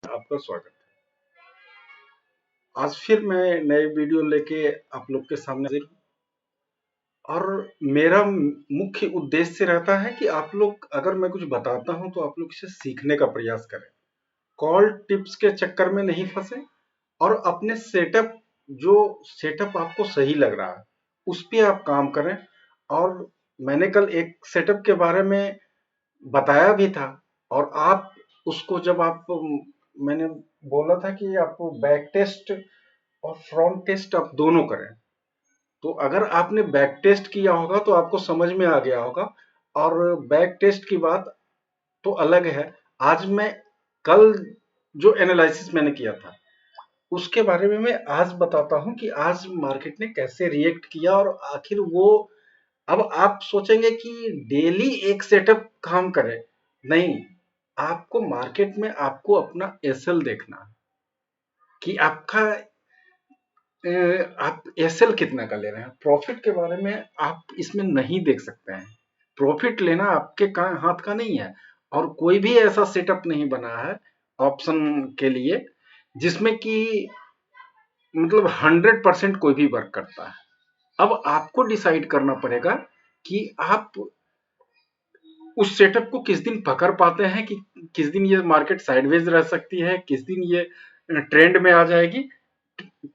आपका स्वागत है। आज फिर मैं नए वीडियो लेके आप लोग के सामने हाजिर हूं और मेरा मुख्य उद्देश्य रहता है कि आप लोग, अगर मैं कुछ बताता हूं तो आप लोग इसे सीखने का प्रयास करें। कॉल टिप्स के चक्कर में नहीं फंसे और अपने जो सेटअप आपको सही लग रहा है उस पे आप काम करें। और मैंने कल एक सेटअप के बारे में बताया भी था और आप उसको जब आप मैंने बोला था कि आपको बैक टेस्ट और फ्रंट टेस्ट आप दोनों करें। तो अगर आपने बैक टेस्ट किया होगा तो आपको समझ में आ गया होगा। और बैक टेस्ट की बात तो अलग है। आज मैं कल जो एनालिसिस मैंने किया था उसके बारे में मैं आज बताता हूं कि आज मार्केट ने कैसे रिएक्ट किया। और आखिर वो, अब आप सोचेंगे कि डेली एक सेटअप काम करे, नहीं। आपको मार्केट में आपको अपना एसएल देखना है कि आपका आप एसएल कितना का ले रहे हैं। प्रॉफिट के बारे में आप इसमें नहीं देख सकते हैं। प्रॉफिट लेना आपके हाथ का नहीं है। और कोई भी ऐसा सेटअप नहीं बना है ऑप्शन के लिए जिसमें कि मतलब 100% कोई भी वर्क करता है। अब आपको डिसाइड करना पड़ेगा कि आप उस सेटअप को किस दिन पकड़ पाते हैं, कि किस दिन ये मार्केट साइडवेज रह सकती है, किस दिन ये ट्रेंड में आ जाएगी।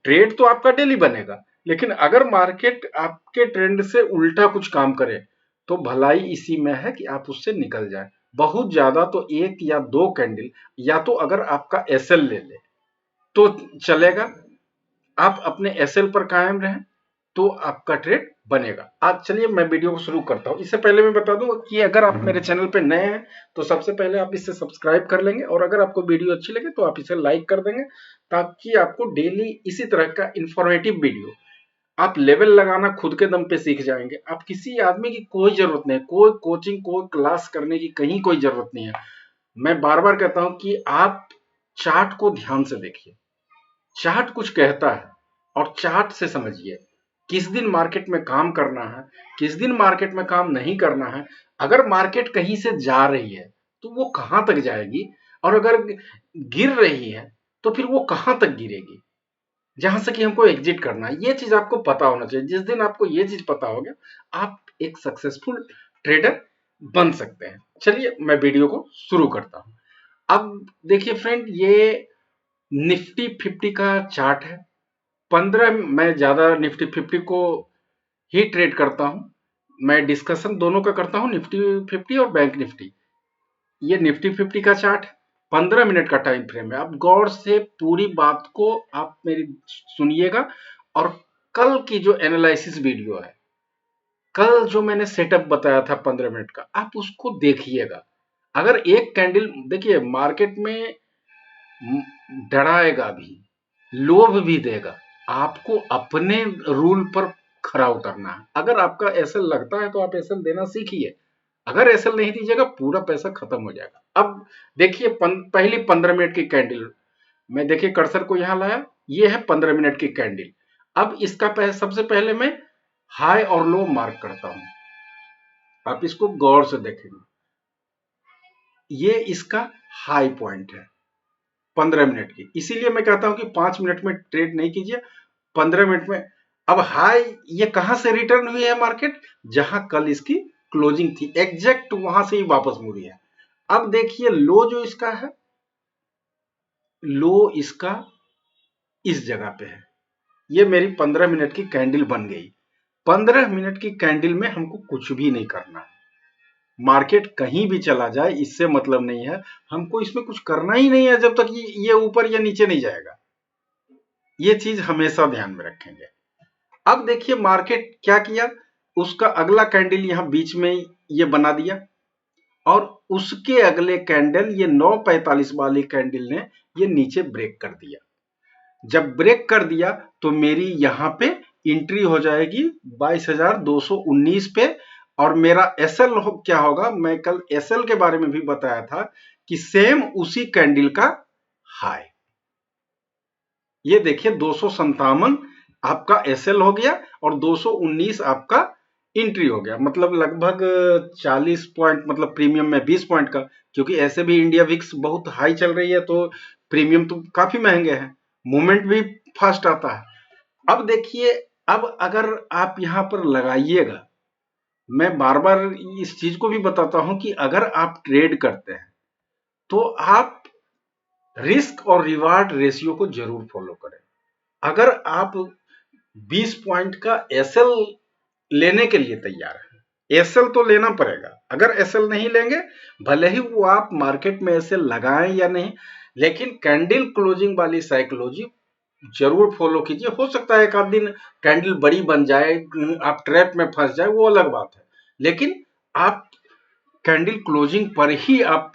ट्रेड तो आपका डेली बनेगा, लेकिन अगर मार्केट आपके ट्रेंड से उल्टा कुछ काम करे तो भलाई इसी में है कि आप उससे निकल जाए। बहुत ज्यादा तो एक या दो कैंडल, या तो अगर आपका एसएल ले ले तो चलेगा, आप अपने एसएल पर कायम रहें तो आपका ट्रेड बनेगा। आज चलिए मैं वीडियो को शुरू करता हूं। इससे पहले मैं बता दूं कि अगर आप मेरे चैनल पे नए हैं तो सबसे पहले आप इसे सब्सक्राइब कर लेंगे, और अगर आपको वीडियो अच्छी लगे तो आप इसे लाइक कर देंगे, ताकि आपको डेली इसी तरह का इंफॉर्मेटिव वीडियो, आप लेवल लगाना खुद के दम पे सीख जाएंगे। आप किसी आदमी की कोई जरूरत नहीं, कोई कोचिंग कोई क्लास करने की कहीं कोई जरूरत नहीं है। मैं बार बार कहता हूं कि आप चार्ट को ध्यान से देखिए। चार्ट कुछ कहता है और चार्ट से समझिए किस दिन मार्केट में काम करना है, किस दिन मार्केट में काम नहीं करना है। अगर मार्केट कहीं से जा रही है तो वो कहां तक जाएगी, और अगर गिर रही है तो फिर वो कहां तक गिरेगी, जहां से कि हमको एग्जिट करना है। ये चीज आपको पता होना चाहिए। जिस दिन आपको ये चीज पता हो गया, आप एक सक्सेसफुल ट्रेडर बन सकते हैं। चलिए मैं वीडियो को शुरू करता हूं। अब देखिए फ्रेंड, ये निफ्टी 50 का चार्ट है। 15, मैं ज्यादा निफ्टी 50 को ही ट्रेड करता हूं। मैं डिस्कशन दोनों का करता हूं, निफ्टी 50 और बैंक निफ्टी। ये निफ्टी 50 का चार्ट है, 15 मिनट का टाइम फ्रेम है। आप गौर से पूरी बात को आप मेरी सुनिएगा। और कल की जो एनालिसिस वीडियो है, कल जो मैंने सेटअप बताया था 15 मिनट का, आप उसको देखिएगा। अगर एक कैंडल, देखिए मार्केट में डराएगा भी, लोभ भी देगा, आपको अपने रूल पर खरा उतरना है। अगर आपका एसएल लगता है तो आप एसएल देना सीखिए। अगर एसएल नहीं दीजिएगा पूरा पैसा खत्म हो जाएगा। अब देखिए पहली 15 मिनट की कैंडल, मैं देखिए कर्सर को यहां लाया, ये है 15 मिनट की कैंडल। अब इसका सबसे पहले मैं हाई और लो मार्क करता हूं। आप इसको गौर से देखेंगे, ये इसका हाई पॉइंट है 15 मिनट की। इसीलिए मैं कहता हूं कि 5 मिनट में ट्रेड नहीं कीजिए, 15 मिनट में। अब हाई ये कहां से रिटर्न हुई है मार्केट, जहां कल इसकी क्लोजिंग थी, एग्जैक्ट वहां से ही वापस मुड़ी है। अब देखिए लो जो इसका है, लो इसका इस जगह पे है। ये मेरी 15 मिनट की कैंडल बन गई। 15 मिनट की कैंडल में हमको कुछ भी नहीं करना है। मार्केट कहीं भी चला जाए इससे मतलब नहीं है, हमको इसमें कुछ करना ही नहीं है जब तक ये ऊपर या नीचे नहीं जाएगा। ये चीज हमेशा ध्यान में रखेंगे। अब देखिए मार्केट क्या किया, उसका अगला कैंडल यहां बीच में ये बना दिया, और उसके अगले कैंडल ये 9:45 वाली कैंडल ने ये नीचे ब्रेक कर दिया। जब ब्रेक कर दिया तो मेरी यहां पे एंट्री हो जाएगी 22,219 पे। और मेरा एसएल क्या होगा, मैं कल एसएल के बारे में भी बताया था कि सेम उसी कैंडल का हाई। ये देखिए 257 आपका एसएल हो गया और 219 आपका एंट्री हो गया। मतलब लगभग 40 पॉइंट, मतलब प्रीमियम में 20 पॉइंट का। क्योंकि ऐसे भी इंडिया विक्स बहुत हाई चल रही है तो प्रीमियम तो काफी महंगे हैं, मूवमेंट भी फास्ट आता है। अब देखिए, अब अगर आप यहाँ पर लगाइएगा, मैं बार बार इस चीज को भी बताता हूं कि अगर आप ट्रेड करते हैं तो आप रिस्क और रिवार्ड रेशियो को जरूर फॉलो करें। अगर आप 20 पॉइंट का एसएल लेने के लिए तैयार है, एसएल तो लेना पड़ेगा। अगर एसएल नहीं लेंगे, भले ही वो आप मार्केट में एसएल लगाएं या नहीं, लेकिन कैंडल क्लोजिंग वाली साइकोलॉजी जरूर फॉलो कीजिए। हो सकता है एक आध दिन कैंडल बड़ी बन जाए, आप ट्रैप में फंस जाए, वो अलग बात है, लेकिन आप कैंडल क्लोजिंग पर ही आप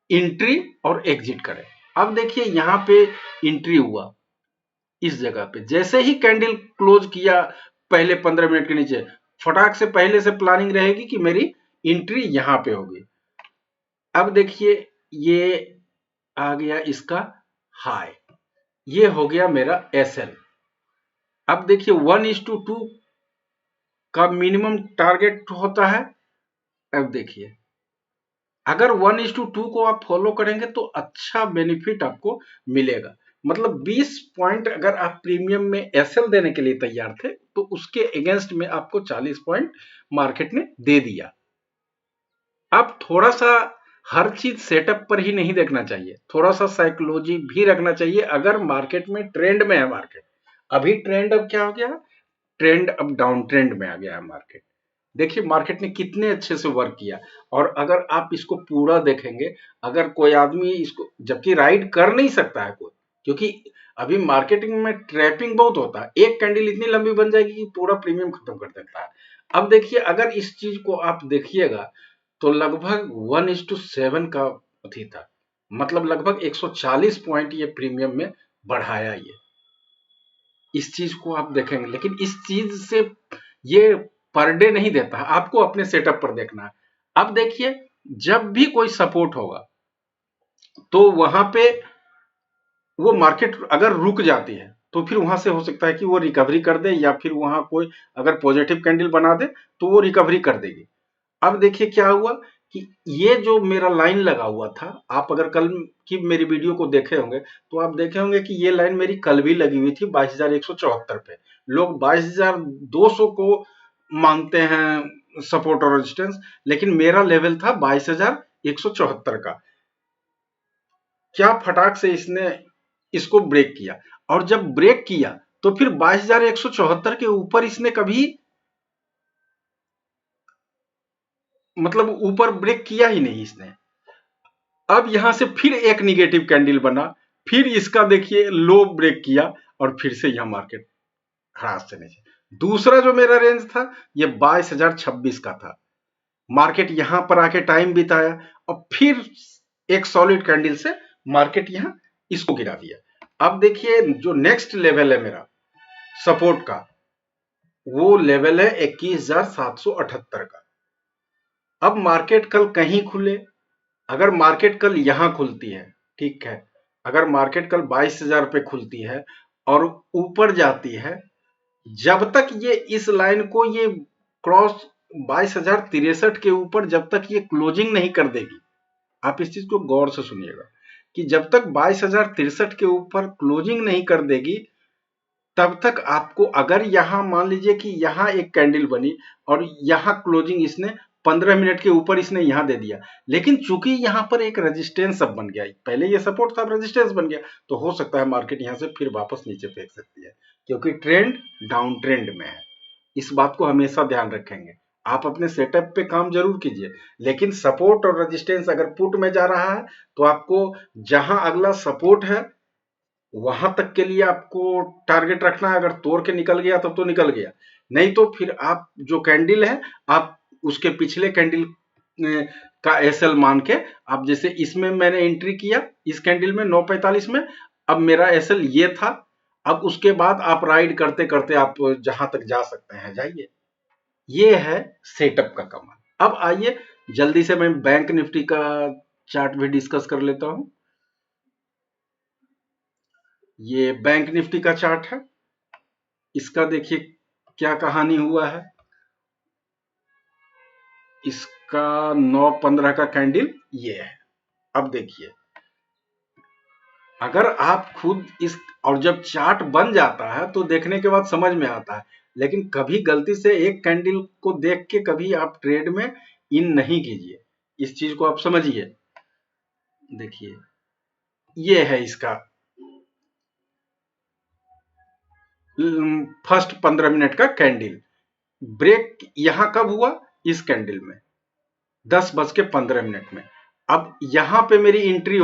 एंट्री और एग्जिट करें। अब देखिए यहाँ पे एंट्री हुआ इस जगह पे, जैसे ही कैंडल क्लोज किया पहले 15 मिनट के नीचे, फटाक से पहले से प्लानिंग रहेगी कि मेरी एंट्री यहां पे होगी। अब देखिए ये आ गया इसका हाई, ये हो गया मेरा एसएल। अब देखिए 1:2 का मिनिमम टारगेट होता है। अब देखिए अगर 1:2 को आप फॉलो करेंगे तो अच्छा बेनिफिट आपको मिलेगा। मतलब 20 पॉइंट अगर आप प्रीमियम में एसएल देने के लिए तैयार थे तो उसके अगेंस्ट में आपको 40 पॉइंट मार्केट ने दे दिया। अब थोड़ा सा हर चीज सेटअप पर ही नहीं देखना चाहिए, थोड़ा सा साइकोलॉजी भी रखना चाहिए। अगर मार्केट में ट्रेंड में है, मार्केट अभी ट्रेंड अब क्या हो गया, ट्रेंड अब डाउन ट्रेंड में आ गया है मार्केट। देखिए मार्केट ने कितने अच्छे से वर्क किया, और अगर आप इसको पूरा देखेंगे, अगर कोई आदमी इसको, जबकि राइड कर नहीं सकता है कोई, क्योंकि अभी मार्केटिंग में ट्रैपिंग बहुत होता है, एक कैंडल इतनी लंबी बन जाएगी कि पूरा प्रीमियम खत्म कर देता है। अब देखिए अगर इस चीज को आप देखिएगा तो लगभग 1:7 का अथी था, मतलब लगभग 140 पॉइंट ये प्रीमियम में बढ़ाया ये, इस चीज को आप देखेंगे। लेकिन इस चीज से ये पर डे नहीं देता है, आपको अपने सेटअप पर देखना है। अब देखिए जब भी कोई सपोर्ट होगा तो वहां पे वो मार्केट अगर रुक जाती है तो फिर वहां से हो सकता है कि वो रिकवरी कर दे, या फिर वहां कोई अगर पॉजिटिव कैंडल बना दे तो वो रिकवरी कर देगी। अब देखिए क्या हुआ कि ये जो मेरा लाइन लगा हुआ था, आप अगर कल की मेरी वीडियो को देखे होंगे तो आप देखे होंगे कि ये लाइन मेरी कल भी लगी हुई थी 22,174 पे। लोग 22,200 को मांगते हैं सपोर्ट और रेजिस्टेंस, लेकिन मेरा लेवल था 22,174 का। क्या फटाक से इसने इसको ब्रेक किया, और जब ब्रेक किया तो फिर 22,174 के ऊपर इसने कभी, मतलब ऊपर ब्रेक किया ही नहीं इसने। अब यहां से फिर एक निगेटिव कैंडल बना, फिर इसका देखिए लो ब्रेक किया, और फिर से यह मार्केट ह्रास से नीचे। दूसरा जो मेरा रेंज था ये 22,026 का था, मार्केट यहां पर आके टाइम बिताया और फिर एक सॉलिड कैंडल से मार्केट यहां इसको गिरा दिया। अब देखिए जो नेक्स्ट लेवल है मेरा सपोर्ट का, वो लेवल है 21,778 का। अब मार्केट कल कहीं खुले, अगर मार्केट कल यहां खुलती है, ठीक है, अगर मार्केट कल 22,000 पे खुलती है और ऊपर जाती है, जब तक ये इस लाइन को ये क्रॉस 22,063 के ऊपर जब तक ये क्लोजिंग नहीं कर देगी, आप इस चीज को गौर से सुनिएगा कि जब तक 22,063 के ऊपर क्लोजिंग नहीं कर देगी, तब तक आपको, अगर यहां मान लीजिए कि यहां एक कैंडल बनी और यहां क्लोजिंग इसने 15 मिनट के ऊपर इसने यहां दे दिया, लेकिन चूंकि यहां पर एक रेजिस्टेंस अब बन गया, पहले ये सपोर्ट था, अब रेजिस्टेंस बन गया, तो हो सकता है मार्केट यहां से फिर वापस नीचे फेंक सकती है, क्योंकि ट्रेंड डाउन ट्रेंड में है। इस बात को हमेशा ध्यान रखेंगे। आप अपने सेटअप पे काम जरूर कीजिए, लेकिन सपोर्ट और रेजिस्टेंस अगर पुट में जा रहा है तो आपको जहां अगला सपोर्ट है वहां तक के लिए आपको टारगेट रखना है। अगर तोड़ के निकल गया तब तो निकल गया, नहीं तो फिर आप जो कैंडल है, आप उसके पिछले कैंडल का एसएल मान के, आप जैसे इसमें मैंने एंट्री किया इस कैंडल में 9:45 में, अब मेरा एसएल ये था, अब उसके बाद आप राइड करते करते आप जहां तक जा सकते हैं जाइए। ये है सेटअप का कमाल। अब आइए जल्दी से मैं बैंक निफ्टी का चार्ट भी डिस्कस कर लेता हूं। ये बैंक निफ्टी का चार्ट है, इसका देखिए क्या कहानी हुआ है। इसका 9:15 का कैंडल ये है। अब देखिए अगर आप खुद इस और जब चार्ट बन जाता है तो देखने के बाद समझ में आता है, लेकिन कभी गलती से एक कैंडल को देख के कभी आप ट्रेड में इन नहीं कीजिए। इस चीज को आप समझिए। देखिए ये है इसका फर्स्ट 15 मिनट का कैंडल। ब्रेक यहां कब हुआ? इस कैंडल में 10:15 में। अब यहां पे मेरी एंट्री